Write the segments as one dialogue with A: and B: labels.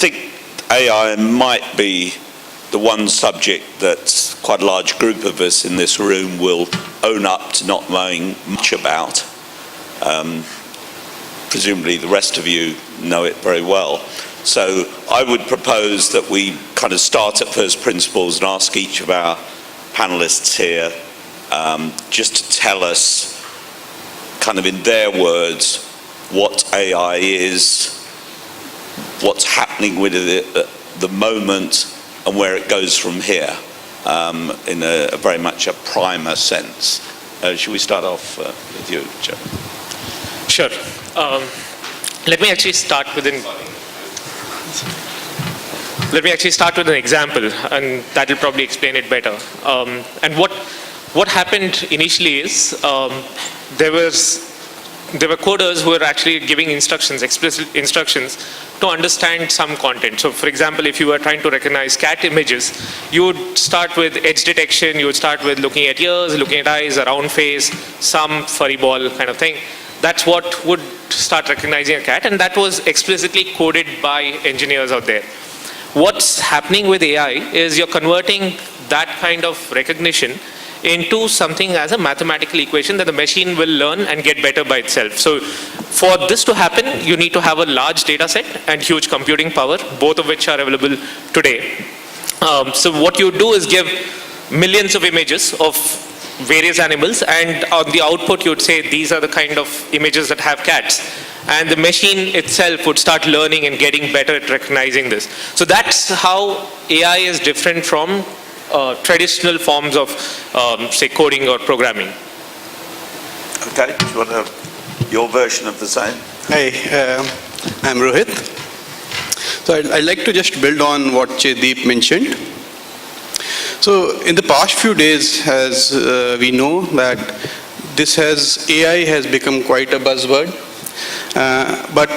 A: think AI might be the one subject that quite a large group of us in this room will own up to not knowing much about. Presumably the rest of you know it very well. So I would propose that we kind of start at first principles and ask each of our panelists here just to tell us, kind of in their words, what AI is, what's happening with it at the moment, and where it goes from here, in a very much a primer sense. Should we start off with you, Joe?
B: Sure. Let me actually start with an example, and that will probably explain it better. And what happened initially is there were coders who were actually giving instructions, explicit instructions, to understand some content. So for example, if you were trying to recognize cat images, you would start with edge detection, you would start with looking at ears, looking at eyes, a round face, some furry ball kind of thing. That's what would start recognizing a cat, and that was explicitly coded by engineers out there. What's happening with AI is you're converting that kind of recognition into something as a mathematical equation that the machine will learn and get better by itself. So for this to happen, you need to have a large data set and huge computing power, both of which are available today. So what you do is give millions of images of various animals, and on the output you would say these are the kind of images that have cats. And the machine itself would start learning and getting better at recognizing this. So that's how AI is different from traditional forms of, say, coding or programming.
A: Okay, do you want to have your version of the same?
C: Hi, I'm Rohit. So I'd like to just build on what Jaideep mentioned. So in the past few days, as we know that AI has become quite a buzzword. But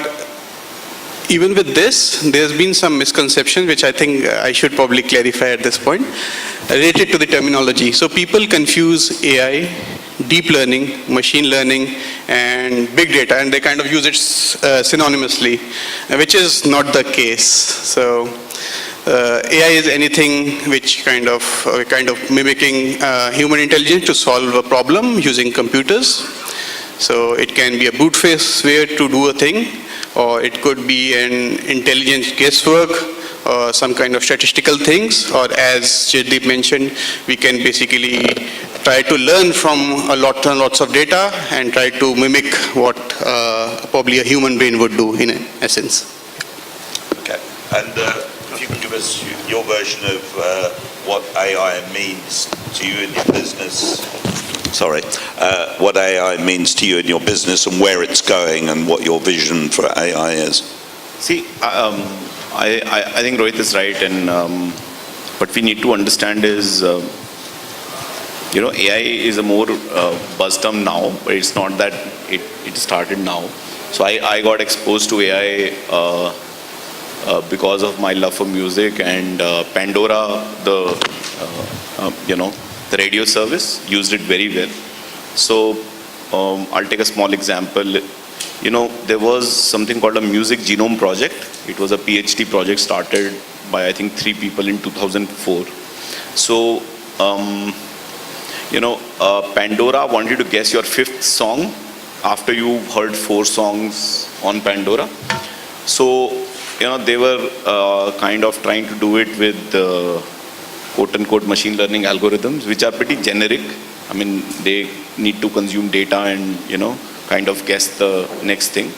C: even with this, there's been some misconception, which I think I should probably clarify at this point, related to the terminology. So people confuse AI, deep learning, machine learning, and big data, and they kind of use it synonymously, which is not the case. So AI is anything which kind of mimicking human intelligence to solve a problem using computers. So it can be a brute force way to do a thing, or it could be an intelligent guesswork, or some kind of statistical things, or as Jaideep mentioned, we can basically try to learn from lots of data and try to mimic what probably a human brain would do in essence.
A: Okay, and if you can give us your version of what AI means to you in your business. What AI means to you in your business and where it's going and what your vision for AI is.
D: See, I think Rohit is right, and what we need to understand is, AI is a more buzz term now, but it's not that it started now. So I got exposed to AI because of my love for music, and Pandora, the radio service, used it very well. So I'll take a small example. There was something called a music genome project. It was a PhD project started by I think 3 people in 2004. So Pandora wanted to guess your 5th song after you heard 4 songs on Pandora. So they were kind of trying to do it with quote-unquote machine learning algorithms, which are pretty generic. I mean, they need to consume data and, kind of guess the next thing.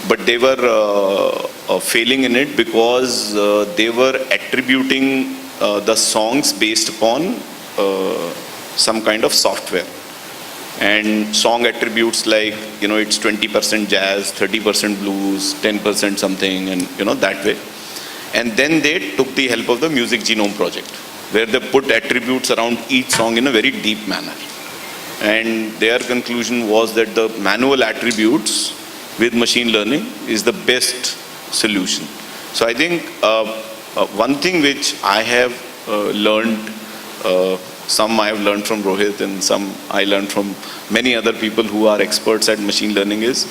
D: But they were failing in it because they were attributing the songs based upon some kind of software. And song attributes like, it's 20% jazz, 30% blues, 10% something, and, that way. And then they took the help of the Music Genome Project, where they put attributes around each song in a very deep manner. And their conclusion was that the manual attributes with machine learning is the best solution. So I think one thing which I have learned, some I have learned from Rohit and some I learned from many other people who are experts at machine learning is,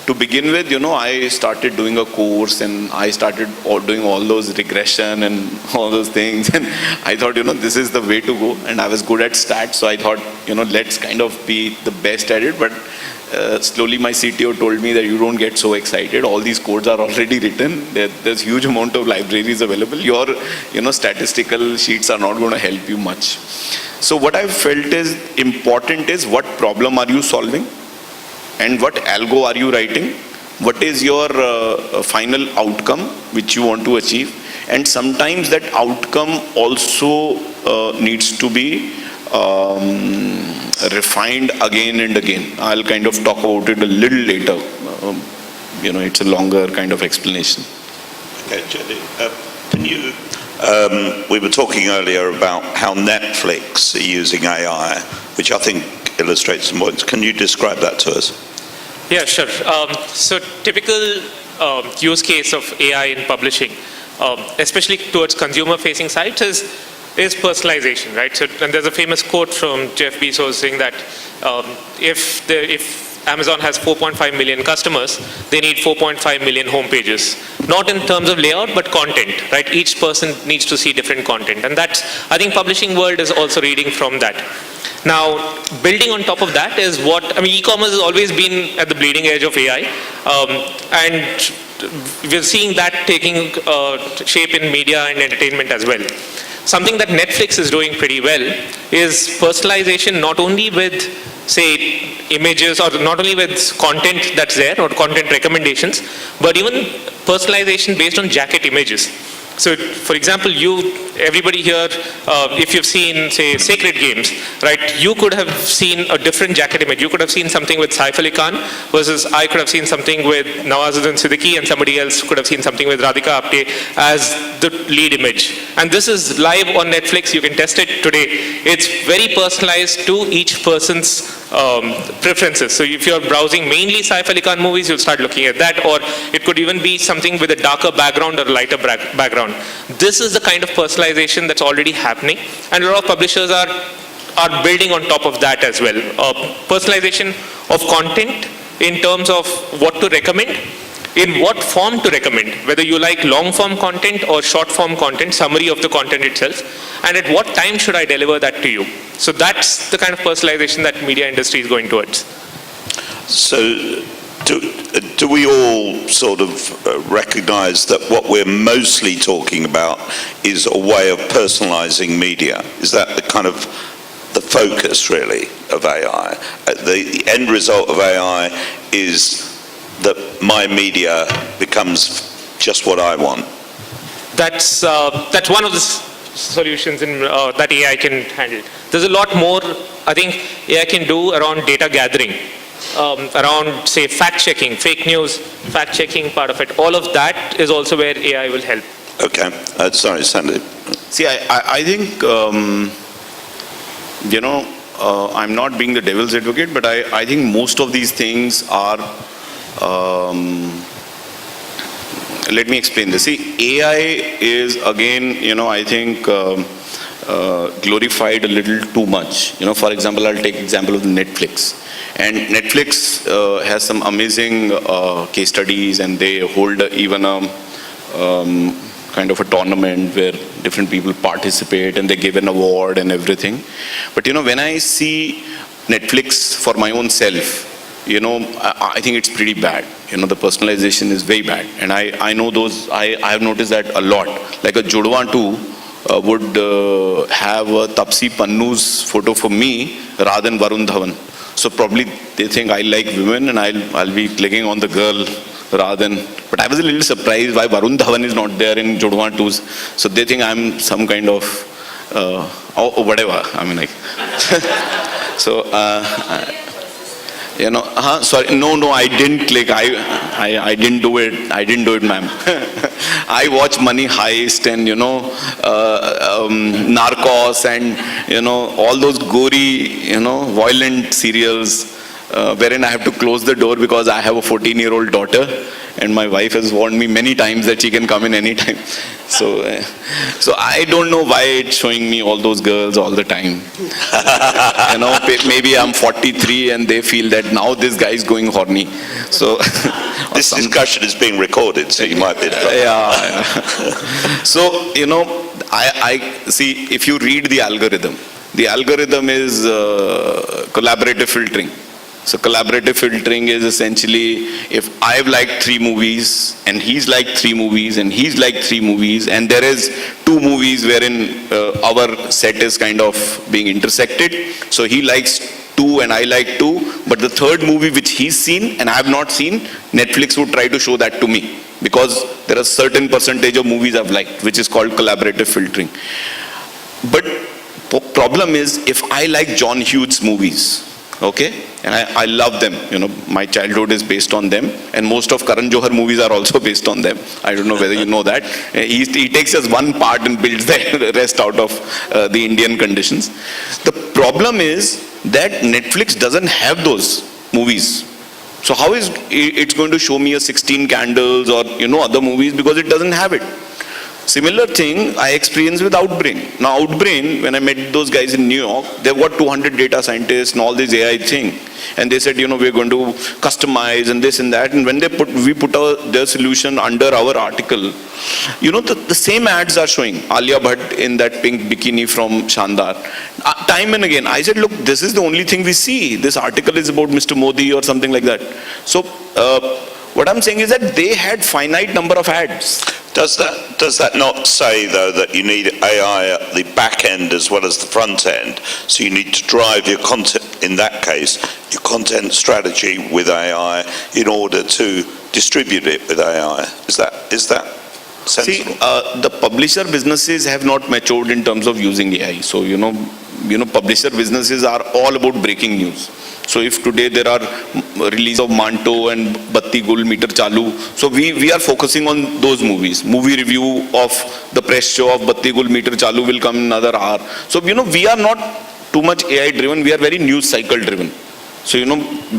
D: to begin with, I started doing a course and I started doing all those regression and all those things. And I thought, this is the way to go. And I was good at stats. So I thought, let's kind of be the best at it. But slowly my CTO told me that you don't get so excited. All these codes are already written. There's huge amount of libraries available. Your, statistical sheets are not going to help you much. So what I felt is important is what problem are you solving? And what algo are you writing? What is your final outcome which you want to achieve? And sometimes that outcome also needs to be refined again and again. I'll kind of talk about it a little later. It's a longer kind of explanation.
A: Okay, Jenny, can you? We were talking earlier about how Netflix are using AI, which I think illustrates some points. Can you describe that to us?
B: Yeah, sure. So typical use case of AI in publishing, especially towards consumer-facing sites, is personalization, right? So, and there's a famous quote from Jeff Bezos saying that if Amazon has 4.5 million customers, they need 4.5 million home pages. Not in terms of layout, but content, right? Each person needs to see different content. And that's, I think publishing world is also reading from that. Now, building on top of that is e-commerce has always been at the bleeding edge of AI. And we're seeing that taking shape in media and entertainment as well. Something that Netflix is doing pretty well is personalization, not only with, say, images, or not only with content that's there, or content recommendations, but even personalization based on jacket images. So, for example, everybody here, if you've seen, say, Sacred Games, right, you could have seen a different jacket image. You could have seen something with Saif Ali Khan versus I could have seen something with Nawazuddin Siddiqui, and somebody else could have seen something with Radhika Apte as the lead image. And this is live on Netflix. You can test it today. It's very personalized to each person's preferences. So if you're browsing mainly Saif Ali Khan movies, you'll start looking at that, or it could even be something with a darker background or a lighter background. This is the kind of personalization that's already happening, and a lot of publishers are building on top of that as well. Personalization of content in terms of what to recommend, in what form to recommend, whether you like long form content or short form content, summary of the content itself, and at what time should I deliver that to you. So that's the kind of personalization that media industry is going towards.
A: So do we all sort of recognize that what we're mostly talking about is a way of personalizing media? Is that the kind of the focus really of AI? The end result of AI is that my media becomes just what I want.
B: That's one of the solutions that AI can handle. There's a lot more I think AI can do around data gathering, around, say, fact-checking, fake news, fact-checking part of it. All of that is also where AI will help.
A: Okay. Sorry, Sandeep.
D: See, I think, I'm not being the devil's advocate, but I think most of these things are, let me explain this. See, AI is, again, I think, glorified a little too much. For example, I'll take example of Netflix. And Netflix has some amazing case studies, and they hold even a kind of a tournament where different people participate and they give an award and everything. But when I see Netflix for my own self, I think it's pretty bad. The personalization is very bad. And I know those, I have noticed that a lot. Like a Judwan 2 would have a Tapsi Pannu's photo for me rather than Varun Dhawan. So probably they think I like women and I'll be clicking on the girl rather than, but I was a little surprised why Varun Dhawan is not there in Jodwan 2's. So they think I'm some kind of, or whatever, I mean like. So, sorry, no, I didn't click, I didn't do it, ma'am. I watch Money Heist and, Narcos and, all those gory, violent serials. wherein I have to close the door because I have a 14-year-old daughter, and my wife has warned me many times that she can come in anytime. So I don't know why it's showing me all those girls all the time. Maybe I'm 43 and they feel that now this guy is going horny. So
A: This discussion is being recorded, so you might be in trouble.
D: yeah. So, I see, if you read the algorithm is collaborative filtering. So collaborative filtering is essentially, if I've liked 3 movies and he's liked 3 movies and he's liked 3 movies, and there is 2 movies wherein our set is kind of being intersected. So he likes 2 and I like 2, but the third movie which he's seen and I have not seen, Netflix would try to show that to me, because there are certain percentage of movies I've liked, which is called collaborative filtering. But problem is, if I like John Hughes movies, okay, and I love them, my childhood is based on them, and most of Karan Johar movies are also based on them. I don't know whether you know that. He takes just one part and builds the rest out of the Indian conditions. The problem is that Netflix doesn't have those movies. So how is it's going to show me a 16 Candles or other movies, because it doesn't have it. Similar thing I experienced with Outbrain. Now Outbrain, when I met those guys in New York, they've got 200 data scientists and all this AI thing. And they said, we're going to customize and this and that. And when we put their solution under our article, the same ads are showing. Alia Bhatt in that pink bikini from Shandar. Time and again, I said, look, this is the only thing we see. This article is about Mr. Modi or something like that. So what I'm saying is that they had finite number of ads.
A: Does that not say, though, that you need AI at the back end as well as the front end? So you need to drive your content, in that case, your content strategy with AI in order to distribute it with AI. Is that sensible?
D: See, the publisher businesses have not matured in terms of using AI. So, publisher businesses are all about breaking news. So if today there are release of Manto and Batti Gul Meter Chalu, so we are focusing on those movies. Movie review of the press show of Batti Gul Meter Chalu will come in another hour. So we are not too much AI driven, we are very news cycle driven. So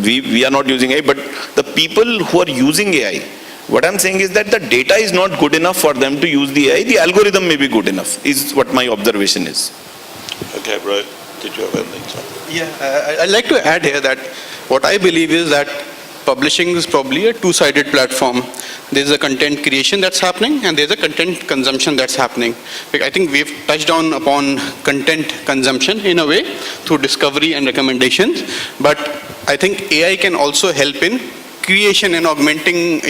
D: we are not using AI, but the people who are using AI, what I'm saying is that the data is not good enough for them to use the AI. The algorithm may be good enough, is what my observation is.
A: Okay, Rohit, did you have anything to say?
C: Yeah, I'd like to add here that what I believe is that publishing is probably a two-sided platform. There's a content creation that's happening and there's a content consumption that's happening. I think we've touched on upon content consumption in a way through discovery and recommendations, but I think AI can also help in creation and augmenting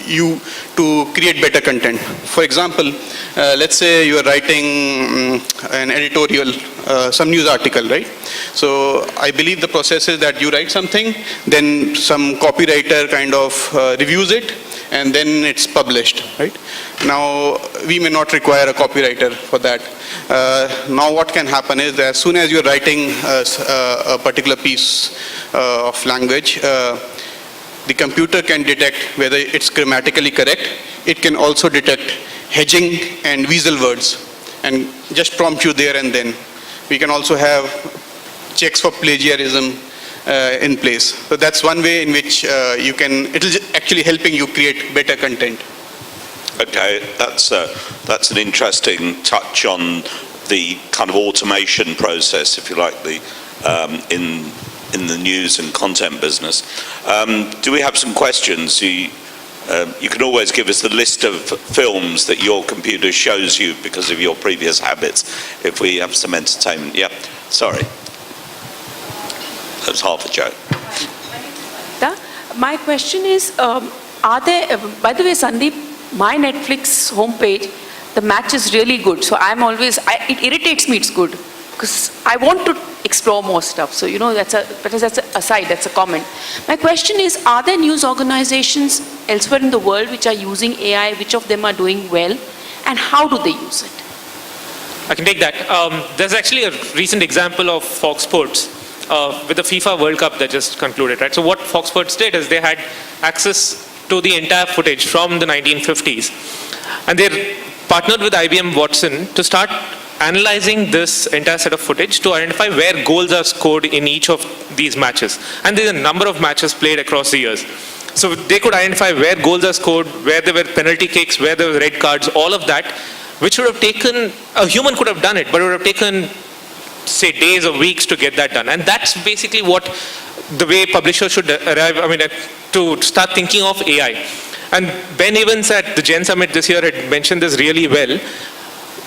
C: you to create better content. For example, let's say you are writing an editorial, some news article, right? So I believe the process is that you write something, then some copywriter kind of reviews it, and then it's published, right? Now, we may not require a copywriter for that. Now what can happen is that as soon as you're writing a particular piece of language, the computer can detect whether it's grammatically correct. It can also detect hedging and weasel words and just prompt you there and then. We can also have checks for plagiarism in place. So that's one way in which it'll actually helping you create better content.
A: Okay, that's an interesting touch on the kind of automation process, if you like, in the news and content business. Do we have some questions? You can always give us the list of films that your computer shows you because of your previous habits, if we have some entertainment. Yeah, sorry. That was half a joke.
E: My question is, are there, by the way, Sandeep, my Netflix homepage, the match is really good. So it irritates me it's good, because I want to explore more stuff. So, that's a aside, that's a comment. My question is, are there news organizations elsewhere in the world which are using AI? Which of them are doing well? And how do they use it?
B: I can take that. There's actually a recent example of Fox Sports with the FIFA World Cup that just concluded, right? So what Fox Sports did is they had access to the entire footage from the 1950s. And they partnered with IBM Watson to start analyzing this entire set of footage to identify where goals are scored in each of these matches. And there's a number of matches played across the years. So they could identify where goals are scored, where there were penalty kicks, where there were red cards, all of that, which would have taken, a human could have done it, but it would have taken, say, days or weeks to get that done. And that's basically what the way publishers should arrive, to start thinking of AI. And Ben Evans at the Gen Summit this year had mentioned this really well.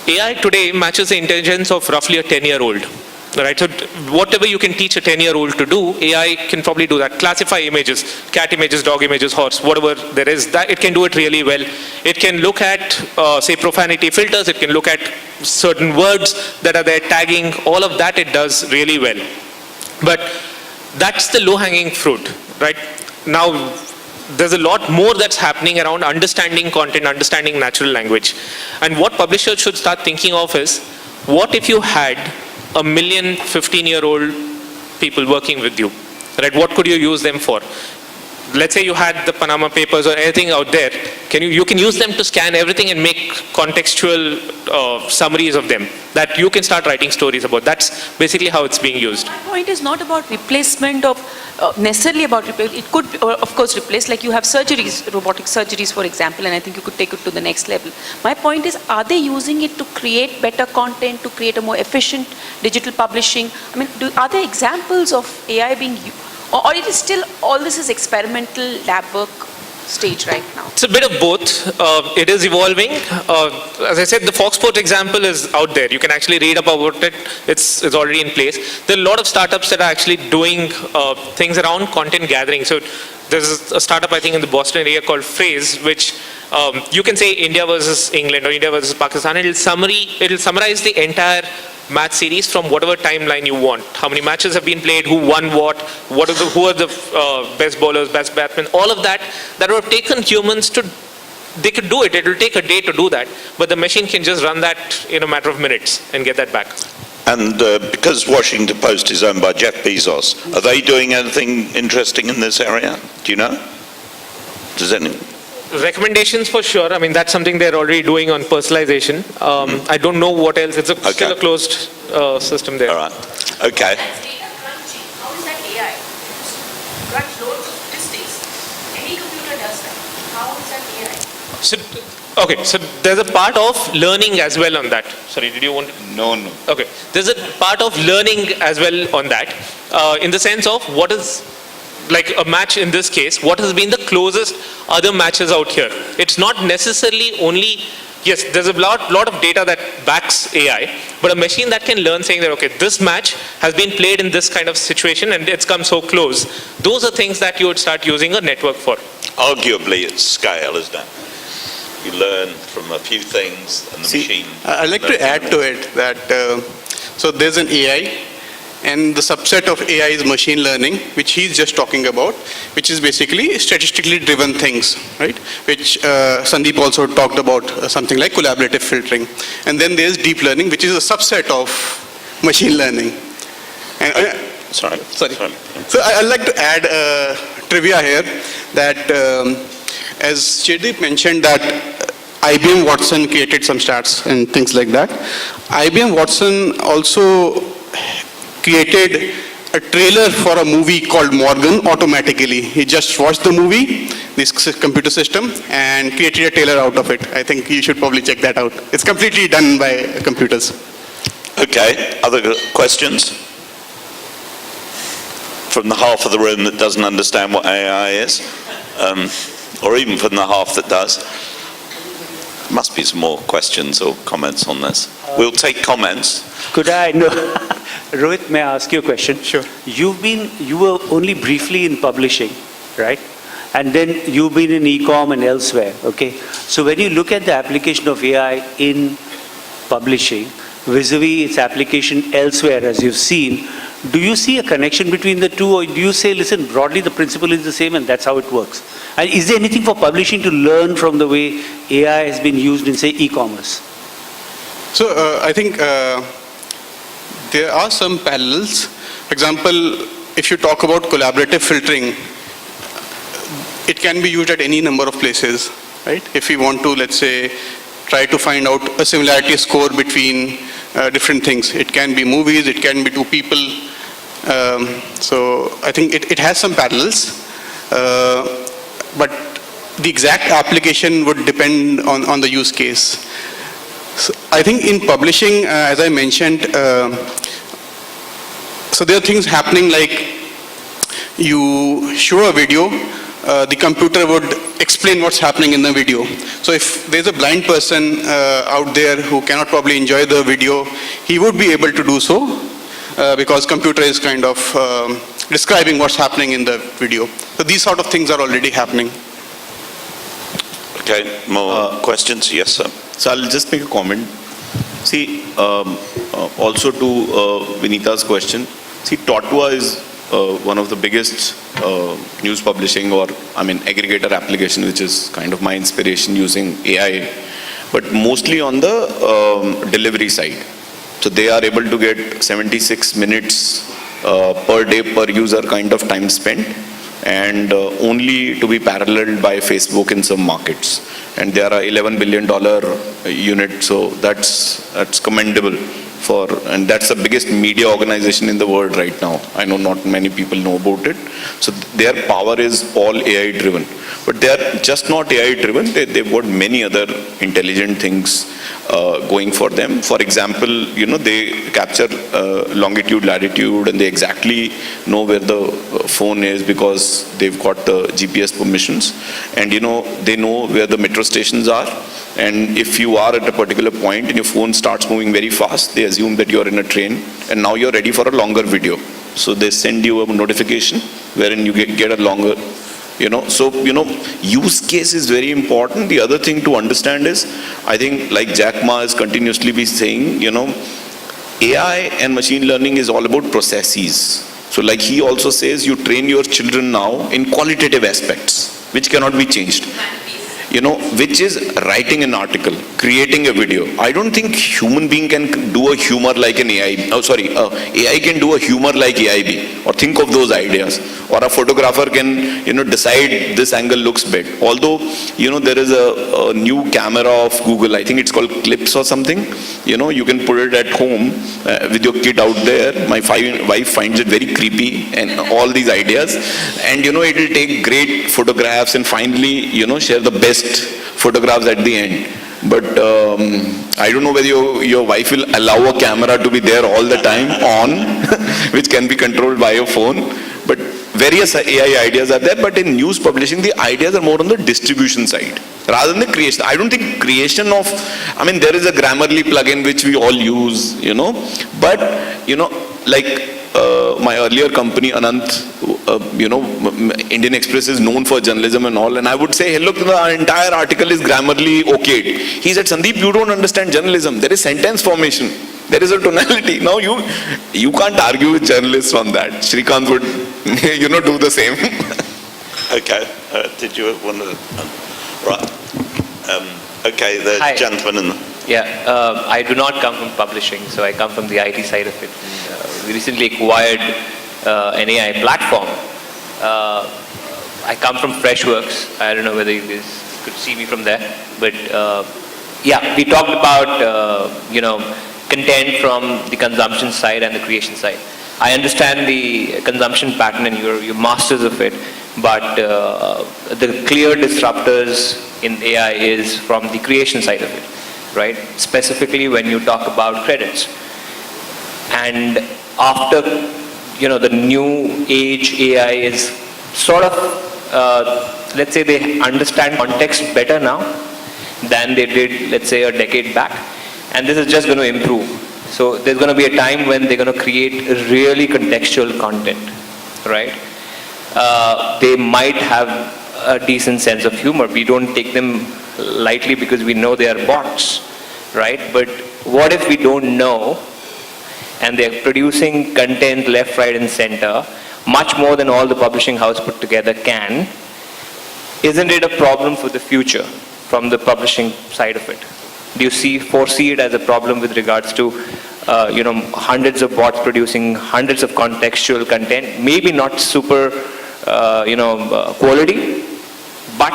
B: AI today matches the intelligence of roughly a 10-year-old. Right, so whatever you can teach a 10-year-old to do, AI can probably do that. Classify images, cat images, dog images, horse, whatever there is, that it can do it really well. It can look at, say, profanity filters. It can look at certain words that are there, tagging, all of that it does really well. But that's the low-hanging fruit, right? Now, there's a lot more that's happening around understanding content, understanding natural language. And what publishers should start thinking of is, what if you had 1 million 15-year-old people working with you, right? What could you use them for? Let's say you had the Panama Papers or anything out there. You can use them to scan everything and make contextual summaries of them that you can start writing stories about. That's basically how it's being used.
E: My point is not about replacement of, necessarily about replace. It could, of course, replace, like you have surgeries, robotic surgeries, for example, and I think you could take it to the next level. My point is, are they using it to create better content, to create a more efficient digital publishing? I mean, are there examples of AI being used? Or it is still, all this is experimental lab work stage right now?
B: It's a bit of both. It is evolving. As I said, the Fox Sports example is out there. You can actually read about it. It's already in place. There are a lot of startups that are actually doing things around content gathering. So there's a startup, I think, in the Boston area called Phrase, which you can say India versus England or India versus Pakistan. It'll summarize the entire match series from whatever timeline you want. How many matches have been played, who won what, who are the best bowlers, best batsmen, all of that would have taken humans to, they could do it. It will take a day to do that, but the machine can just run that in a matter of minutes and get that back.
A: And because Washington Post is owned by Jeff Bezos, are they doing anything interesting in this area? Do you know? Does anyone?
B: Recommendations for sure. I mean, that's something they're already doing on personalization. I don't know what else. It's still a closed system there.
A: All right. Okay.
E: Data crunching, how is that AI? Crunch loads of statistics. Any computer does that. How is that AI?
B: So there's a part of learning as well on that. Sorry, did you want to?
D: No.
B: Okay. There's a part of learning as well on that, in the sense of what is, like a match in this case, what has been the closest other matches out here. It's not necessarily only, yes, there's a lot of data that backs AI, but a machine that can learn saying that, okay, this match has been played in this kind of situation and it's come so close. Those are things that you would start using a network for.
A: Arguably it's scale, isn't it? You learn from a few things and the machine.
C: I'd like to add to it that, so there's an AI, and the subset of AI is machine learning, which he's just talking about, which is basically statistically driven things, right? Which Sandeep also talked about, something like collaborative filtering. And then there's deep learning, which is a subset of machine learning. And,
A: Sorry.
C: So I'd like to add trivia here that as Jaideep mentioned that IBM Watson created some stats and things like that. IBM Watson also created a trailer for a movie called Morgan automatically. He just watched the movie, this computer system, and created a trailer out of it. I think you should probably check that out. It's completely done by computers.
A: Okay, other questions? From the half of the room that doesn't understand what AI is, or even from the half that does. Must be some more questions or comments on this. We'll take comments.
F: Could I, no, Rohit, may I ask you a question?
B: Sure.
F: You were only briefly in publishing, right? And then you've been in e-com and elsewhere, okay? So when you look at the application of AI in publishing, vis-a-vis its application elsewhere, as you've seen, do you see a connection between the two, or do you say, listen, broadly the principle is the same and that's how it works? And is there anything for publishing to learn from the way AI has been used in, say, e-commerce?
C: So I think there are some parallels. For example, if you talk about collaborative filtering, it can be used at any number of places, right? If we want to, let's say, try to find out a similarity score between different things. It can be movies, it can be two people. So I think it has some parallels, but the exact application would depend on the use case. So I think in publishing, as I mentioned, so there are things happening like you show a video, the computer would explain what's happening in the video. So if there's a blind person out there who cannot probably enjoy the video, he would be able to do so because computer is kind of describing what's happening in the video. So these sort of things are already happening.
A: Okay, more questions? Yes, sir.
D: So I'll just make a comment. See, also to Vinita's question, see, Totua is one of the biggest news publishing or, aggregator application, which is kind of my inspiration using AI, but mostly on the delivery side. So they are able to get 76 minutes per day per user kind of time spent, and only to be paralleled by Facebook in some markets. And they are a $11 billion unit, so that's commendable and that's the biggest media organization in the world right now. I know not many people know about it. So their power is all AI driven, but they are just not AI driven. They've got many other intelligent things going for them. For example, they capture longitude, latitude, and they exactly know where the phone is because they've got the GPS permissions, and they know where the metro stations are. And if you are at a particular point and your phone starts moving very fast, they assume that you're in a train and now you're ready for a longer video. So they send you a notification wherein you get a longer, So, use case is very important. The other thing to understand is, I think like Jack Ma is continuously be saying, AI and machine learning is all about processes. So like he also says, you train your children now in qualitative aspects, which cannot be changed. Which is writing an article, creating a video. I don't think human being can do a humor like an AI. AI can do a humor like AIB, or think of those ideas. Or a photographer can, decide this angle looks better. Although, there is a new camera of Google, I think it's called Clips or something. You can put it at home with your kid out there. My wife finds it very creepy and all these ideas. And, it will take great photographs and finally, share the best photographs at the end. But I don't know whether your wife will allow a camera to be there all the time on, which can be controlled by your phone. But various AI ideas are there, but in news publishing, the ideas are more on the distribution side rather than the creation. I don't think creation of, there is a Grammarly plugin which we all use, but, like my earlier company, Anant, Indian Express is known for journalism and all, and I would say, hey, look, the entire article is Grammarly okayed. He said, Sandeep, you don't understand journalism. There is sentence formation. There is a tonality. Now you can't argue with journalists on that. Shrikant would, do the same.
A: Okay. Did you want to? Right. Okay, the
G: Hi.
A: gentleman.
G: Yeah, I do not come from publishing, so I come from the IT side of it. And, we recently acquired an AI platform. I come from Freshworks. I don't know whether you guys could see me from there, but yeah, we talked about content from the consumption side and the creation side. I understand the consumption pattern and you're masters of it, but the clear disruptors in AI is from the creation side of it, right? Specifically when you talk about credits. And after, the new age AI is sort of, let's say they understand context better now than they did, let's say, a decade back. And this is just going to improve. So there's going to be a time when they're going to create really contextual content, right? They might have a decent sense of humor. We don't take them lightly because we know they are bots, right? But what if we don't know and they're producing content left, right, and center, much more than all the publishing house put together can? Isn't it a problem for the future from the publishing side of it? Do you foresee it as a problem with regards to, hundreds of bots producing hundreds of contextual content, maybe not super, quality, but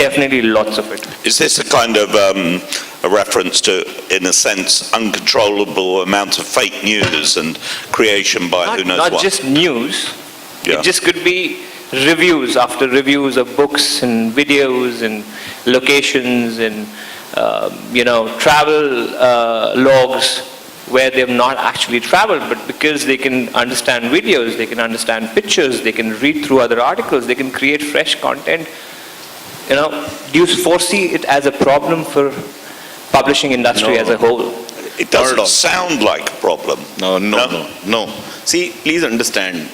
G: Definitely lots of it.
A: Is this a kind of a reference to, in a sense, uncontrollable amount of fake news and creation by who knows
G: Not
A: what?
G: just news.
A: Yeah.
G: It just could be reviews after reviews of books and videos and locations and travel logs where they have not actually traveled, but because they can understand videos, they can understand pictures, they can read through other articles, they can create fresh content. Do you foresee it as a problem for publishing industry
D: No.
G: as a whole?
A: It
D: Not at all.
A: doesn't sound like a problem.
D: No. See, please understand.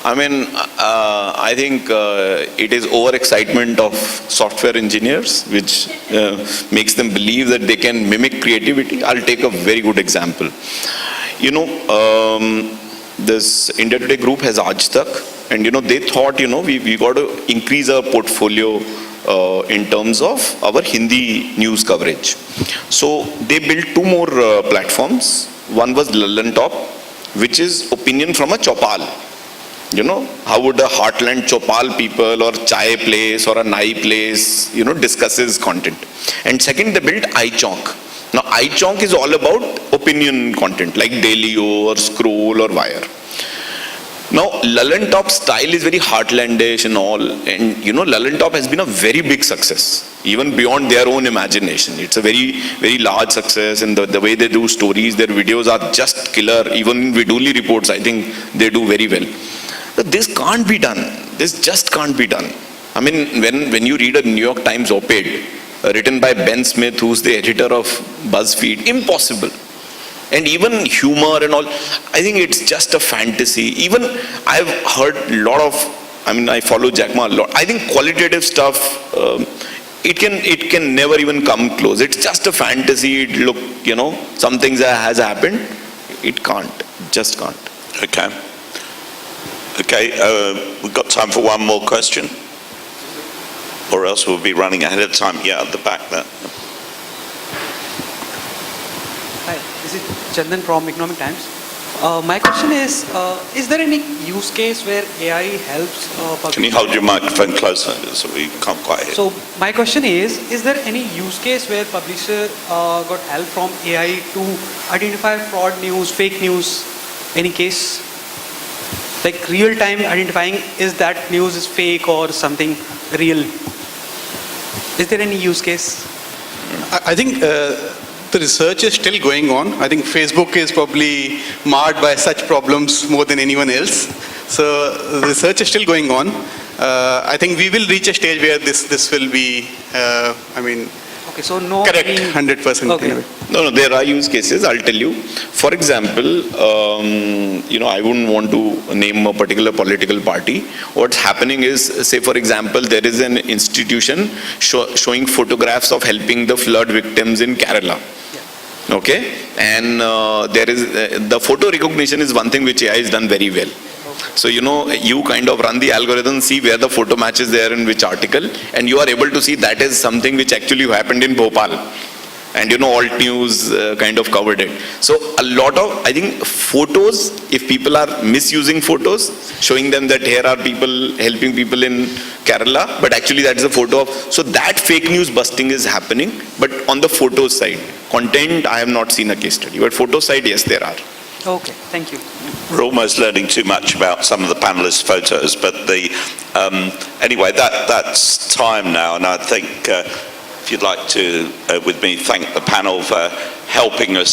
D: I mean, I think it is overexcitement of software engineers, which makes them believe that they can mimic creativity. I'll take a very good example. This India Today group has Aaj Tak, and they thought, we got to increase our portfolio in terms of our Hindi news coverage. So they built two more platforms. One was Lallan Top, which is opinion from a Chopal. How would a heartland Chopal people or Chai place or a Nai place, discusses content. And second, they built iChonk. Now, iChonk is all about opinion content, like Dailyo or Scroll or Wire. Now, Lallan Top style is very heartlandish and all. And, Lallan Top has been a very big success, even beyond their own imagination. It's a very, very large success. And the way they do stories, their videos are just killer. Even in Viduli reports, I think they do very well. But this can't be done. This just can't be done. I mean, when you read a New York Times op-ed written by Ben Smith, who's the editor of BuzzFeed, impossible. And even humor and all, I think it's just a fantasy. Even I've heard a lot of, I follow Jack Ma a lot. I think qualitative stuff, it can never even come close. It's just a fantasy. Some things that has happened. It can't, just can't.
A: Okay, we've got time for one more question, or else we'll be running ahead of time. Yeah, at the back there.
H: Hi, this is Chandan from Economic Times. My question is there any use case where AI helps publishers?
A: Can you hold your microphone closer so we can't quite hear?
H: So my question is there any use case where publisher got help from AI to identify fraud news, fake news, any case? Like real-time identifying, is that news is fake or something real? Is there any use case?
C: I think the research is still going on. I think Facebook is probably marred by such problems more than anyone else. So the research is still going on. I think we will reach a stage where this will be,
H: Okay, so no.
C: correct 100%.
H: Okay.
D: No, there are use cases, I'll tell you. For example, I wouldn't want to name a particular political party. What's happening is, say for example, there is an institution showing photographs of helping the flood victims in Kerala. Yeah. Okay? And there is, the photo recognition is one thing which AI has done very well. So, you kind of run the algorithm, see where the photo matches there in which article, and you are able to see that is something which actually happened in Bhopal. And, Alt News kind of covered it. So, a lot of, I think, photos, if people are misusing photos, showing them that here are people helping people in Kerala, but actually that's a photo of, so that fake news busting is happening, but on the photo side. Content, I have not seen a case study, but photo side, yes, there are.
H: Okay, thank you.
A: We're almost learning too much about some of the panelists' photos, but anyway, that's time now, and I think if you'd like to, with me, thank the panel for helping us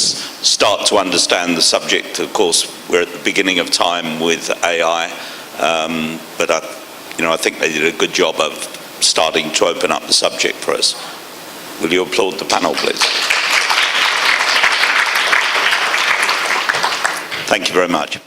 A: start to understand the subject. Of course, we're at the beginning of time with AI, but I think they did a good job of starting to open up the subject for us. Will you applaud the panel, please? Thank you very much.